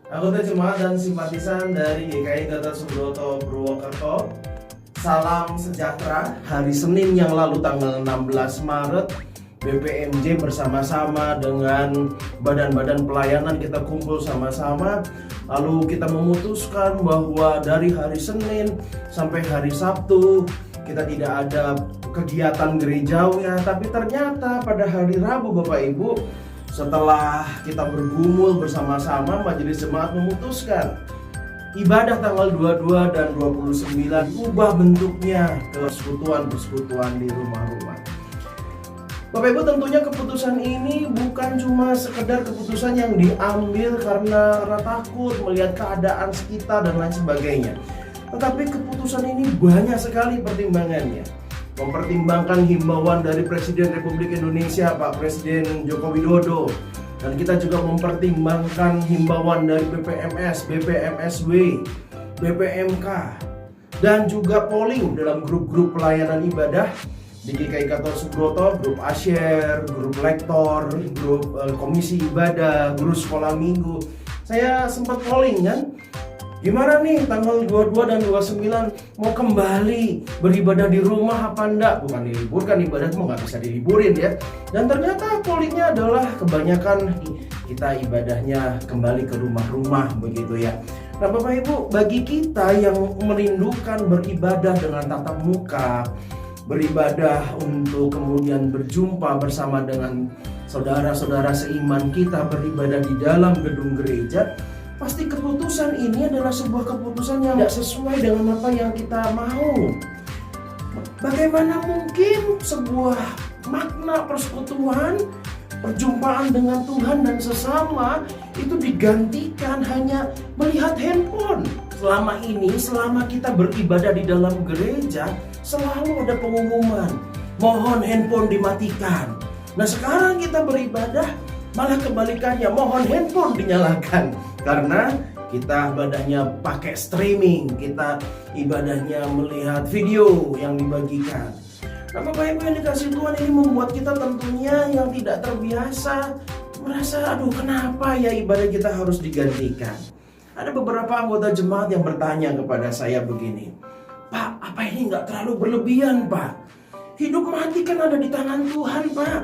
Anggota jemaat dan simpatisan dari GKI Gatot Subroto Purwokerto, salam sejahtera. Hari Senin yang lalu tanggal 16 Maret, BPMJ bersama-sama dengan badan-badan pelayanan kita kumpul sama-sama. Lalu kita memutuskan bahwa dari hari Senin sampai hari Sabtu kita tidak ada kegiatan gerejawi, tapi ternyata pada hari Rabu Bapak Ibu, setelah kita bergumul bersama-sama, majelis jemaat memutuskan ibadah tanggal 22 dan 29 ubah bentuknya ke persekutuan-persekutuan di rumah-rumah. Bapak Ibu, tentunya keputusan ini bukan cuma sekedar keputusan yang diambil karena takut melihat keadaan sekitar dan lain sebagainya. Tetapi keputusan ini banyak sekali pertimbangannya. Mempertimbangkan himbauan dari Presiden Republik Indonesia Pak Presiden Joko Widodo, dan kita juga mempertimbangkan himbauan dari BPMS, BPMSW, BPMK, dan juga polling dalam grup-grup pelayanan ibadah di GKI Gatot Subroto, grup Asyir, grup lektor, grup komisi ibadah, guru sekolah minggu. Saya sempat polling kan, gimana nih tanggal 22 dan 29 mau kembali beribadah di rumah apa enggak? Bukan diliburkan, ibadah mau nggak bisa diliburin ya. Dan ternyata pollingnya adalah kebanyakan kita ibadahnya kembali ke rumah-rumah begitu ya. Nah Bapak Ibu, bagi kita yang merindukan beribadah dengan tatap muka, beribadah untuk kemudian berjumpa bersama dengan saudara-saudara seiman kita, beribadah di dalam gedung gereja, pasti keputusan ini adalah sebuah keputusan yang tidak sesuai dengan apa yang kita mau. Bagaimana mungkin sebuah makna persekutuan, perjumpaan dengan Tuhan dan sesama itu digantikan hanya melihat handphone? Selama ini, selama kita beribadah di dalam gereja, selalu ada pengumuman, mohon handphone dimatikan. Nah sekarang kita beribadah, malah kebalikannya, mohon handphone dinyalakan. Karena kita ibadahnya pakai streaming, kita ibadahnya melihat video yang dibagikan. Nah Bapak Ibu yang dikasih Tuhan, ini membuat kita tentunya yang tidak terbiasa merasa, aduh kenapa ya ibadah kita harus digantikan. Ada beberapa anggota jemaat yang bertanya kepada saya begini, Pak, apa ini nggak terlalu berlebihan Pak? Hidup mati kan ada di tangan Tuhan Pak.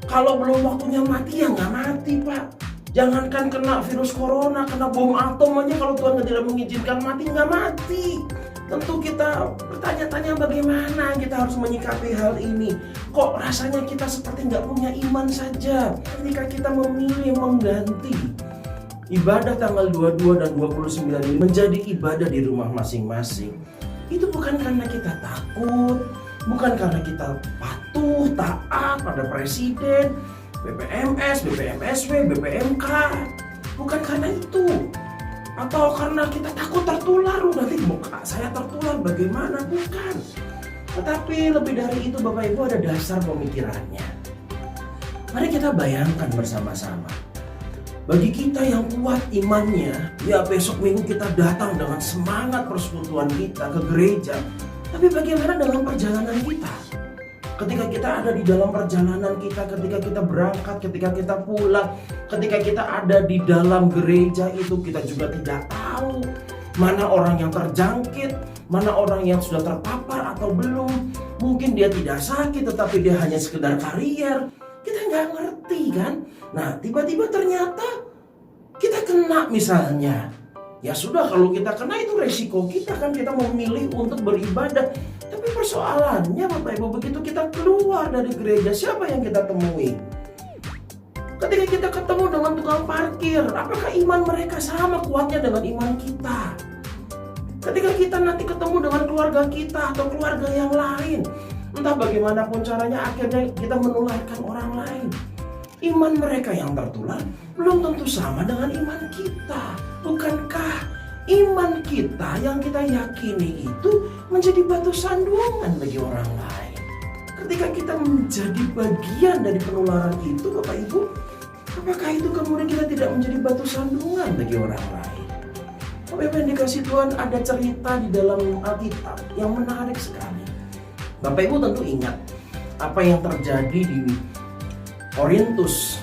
Kalau belum waktunya mati ya nggak mati Pak. Jangankan kena virus corona, kena bom atom aja kalau Tuhan tidak mengizinkan mati, nggak mati. Tentu kita bertanya-tanya bagaimana kita harus menyikapi hal ini. Kok rasanya kita seperti nggak punya iman saja ketika kita memilih mengganti ibadah tanggal 22 dan 29 ini menjadi ibadah di rumah masing-masing. Itu bukan karena kita takut, bukan karena kita patuh, taat pada presiden, BPMS, BPMSW, BPMK. Bukan karena itu. Atau karena kita takut tertular, nanti muka saya tertular bagaimana? Bukan. Tetapi lebih dari itu Bapak Ibu, ada dasar pemikirannya. Mari kita bayangkan bersama-sama. Bagi kita yang kuat imannya, ya besok minggu kita datang dengan semangat persekutuan kita ke gereja. Tapi bagaimana dalam perjalanan kita? Ketika kita ada di dalam perjalanan kita, ketika kita berangkat, ketika kita pulang, ketika kita ada di dalam gereja itu, kita juga tidak tahu mana orang yang terjangkit, mana orang yang sudah terpapar atau belum. Mungkin dia tidak sakit tetapi dia hanya sekedar karier. Kita nggak ngerti kan. Nah tiba-tiba ternyata kita kena misalnya. Ya sudah, kalau kita kena itu resiko kita kan, kita memilih untuk beribadah. Tapi persoalannya Bapak Ibu, begitu kita keluar dari gereja, siapa yang kita temui? Ketika kita ketemu dengan tukang parkir, apakah iman mereka sama kuatnya dengan iman kita? Ketika kita nanti ketemu dengan keluarga kita atau keluarga yang lain, entah bagaimanapun caranya, akhirnya kita menularkan orang lain. Iman mereka yang tertular belum tentu sama dengan iman kita. Bukankah iman kita yang kita yakini itu menjadi batu sandungan bagi orang lain? Ketika kita menjadi bagian dari penularan itu Bapak Ibu, apakah itu kemudian kita tidak menjadi batu sandungan bagi orang lain? Bapak Ibu yang dikasih Tuhan, ada cerita di dalam Alkitab yang menarik sekali. Bapak Ibu tentu ingat apa yang terjadi di Korintus,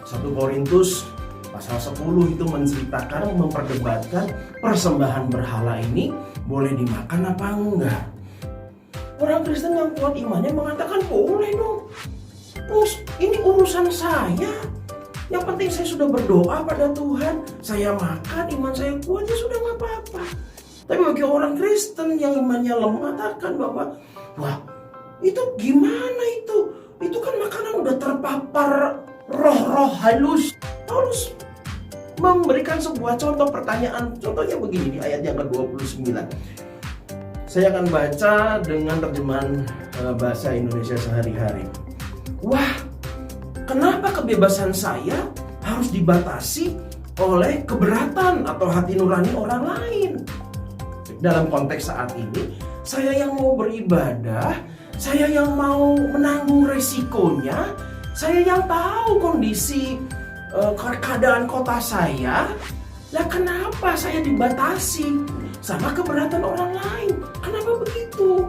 1 Korintus Pasal 10 itu menceritakan, memperdebatkan persembahan berhala ini boleh dimakan apa enggak. Orang Kristen yang kuat imannya mengatakan boleh dong. Ini urusan saya. Yang penting saya sudah berdoa pada Tuhan, saya makan, iman saya kuat, ya sudah nggak apa-apa. Tapi bagi orang Kristen yang imannya lemah mengatakan bahwa, wah itu gimana itu? Itu kan makanan udah terpapar roh-roh halus. Paulus memberikan sebuah contoh pertanyaan. Contohnya begini di ayat yang ke-29. Saya akan baca dengan terjemahan bahasa Indonesia sehari-hari. Wah, kenapa kebebasan saya harus dibatasi oleh keberatan atau hati nurani orang lain? Dalam konteks saat ini, saya yang mau beribadah, saya yang mau menanggung resikonya, saya yang tahu kondisi keadaan kota saya, lah kenapa saya dibatasi sama keberatan orang lain? Kenapa begitu?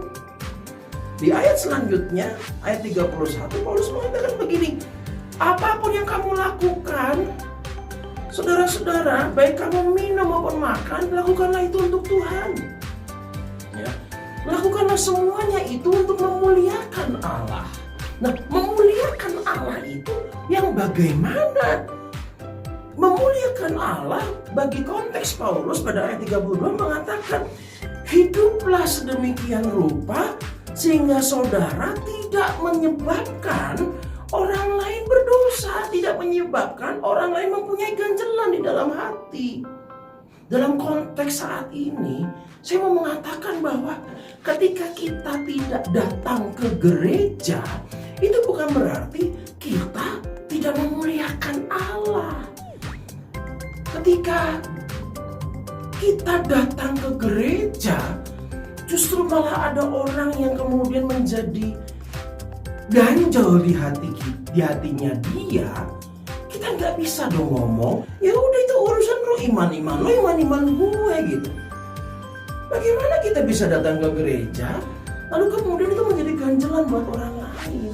Di ayat selanjutnya, ayat 31, Paulus mengatakan begini, apapun yang kamu lakukan, saudara-saudara, baik kamu minum maupun makan, lakukanlah itu untuk Tuhan. Ya. Lakukanlah semuanya itu untuk memuliakan Allah. Nah, memuliakan Allah itu yang bagaimana? Memuliakan Allah bagi konteks Paulus pada ayat 32 mengatakan, hiduplah sedemikian rupa sehingga saudara tidak menyebabkan orang lain berdosa, tidak menyebabkan orang lain mempunyai ganjelan di dalam hati. Dalam konteks saat ini, saya mau mengatakan bahwa ketika kita tidak datang ke gereja, itu bukan berarti kita tidak memuliakan Allah. Ketika kita datang ke gereja, justru malah ada orang yang kemudian menjadi ganjel di hatinya dia. Kita nggak bisa dong ngomong, ya udah itu urusan lo iman gue gitu. Bagaimana kita bisa datang ke gereja lalu kemudian itu menjadi ganjelan buat orang lain?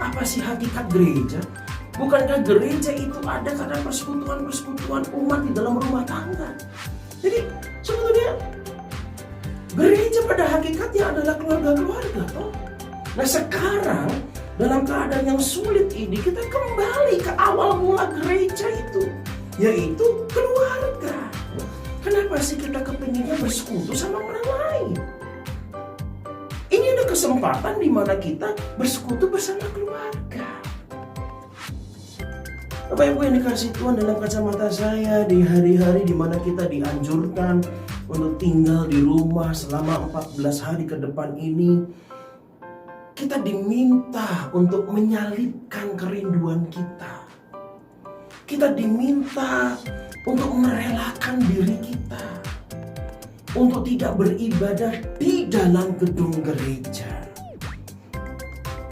Apa sih hakikat gereja? Bukankah gereja itu ada karena persekutuan umat di dalam rumah tangga? Jadi sebetulnya gereja pada hakikatnya adalah keluarga-keluarga toh. Nah sekarang dalam keadaan yang sulit ini kita kembali ke awal mula gereja itu, yaitu keluarga. Kenapa sih kita kepinginnya bersekutu sama orang lain? Ini ada kesempatan di mana kita bersekutu bersama keluarga. Bapak Ibu yang dikasih Tuhan, dalam kacamata saya di hari-hari di mana kita dianjurkan untuk tinggal di rumah selama 14 hari ke depan ini, kita diminta untuk menyalipkan kerinduan kita. Kita diminta untuk merelakan diri kita untuk tidak beribadah di dalam gedung gereja.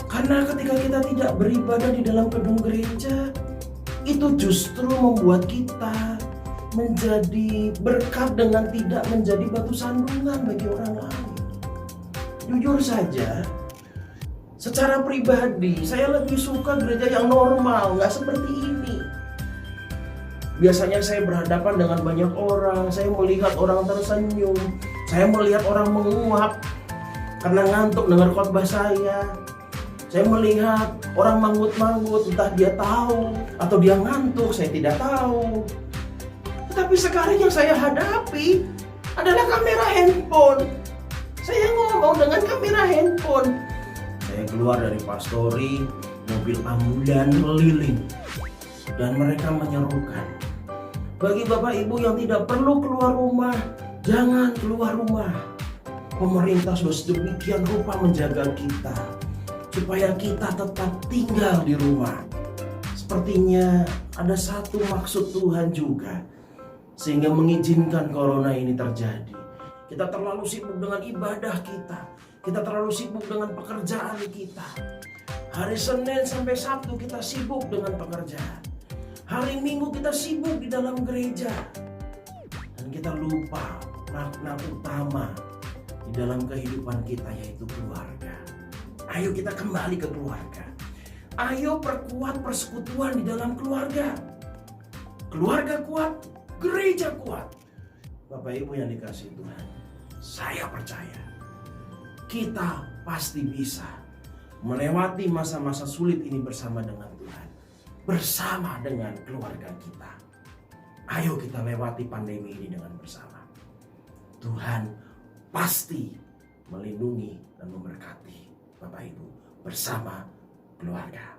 Karena ketika kita tidak beribadah di dalam gedung gereja, itu justru membuat kita menjadi berkat dengan tidak menjadi batu sandungan bagi orang lain. Jujur saja, secara pribadi saya lebih suka gereja yang normal, nggak seperti ini. Biasanya saya berhadapan dengan banyak orang, saya melihat orang tersenyum, saya melihat orang menguap karena ngantuk dengar khotbah saya. Saya melihat orang manggut-manggut, entah dia tahu atau dia ngantuk, saya tidak tahu. Tetapi sekarang yang saya hadapi adalah kamera handphone. Saya ngomong dengan kamera handphone. Saya keluar dari pastori, mobil ambulan keliling, dan mereka menyerukan, bagi Bapak Ibu yang tidak perlu keluar rumah, jangan keluar rumah. Pemerintah sudah sedemikian rupa menjaga kita supaya kita tetap tinggal di rumah. Sepertinya ada satu maksud Tuhan juga sehingga mengizinkan corona ini terjadi. Kita terlalu sibuk dengan ibadah kita. Kita terlalu sibuk dengan pekerjaan kita. Hari Senin sampai Sabtu kita sibuk dengan pekerjaan. Hari Minggu kita sibuk di dalam gereja. Dan kita lupa makna utama di dalam kehidupan kita, yaitu keluarga. Ayo kita kembali ke keluarga. Ayo perkuat persekutuan di dalam keluarga. keluarga kuat, gereja kuat. Bapak Ibu yang dikasihi Tuhan, saya percaya kita pasti bisa melewati masa-masa sulit ini bersama dengan Tuhan, bersama dengan keluarga kita. Ayo kita lewati pandemi ini dengan bersama. Tuhan pasti melindungi dan memberkati Bapak Ibu bersama keluarga.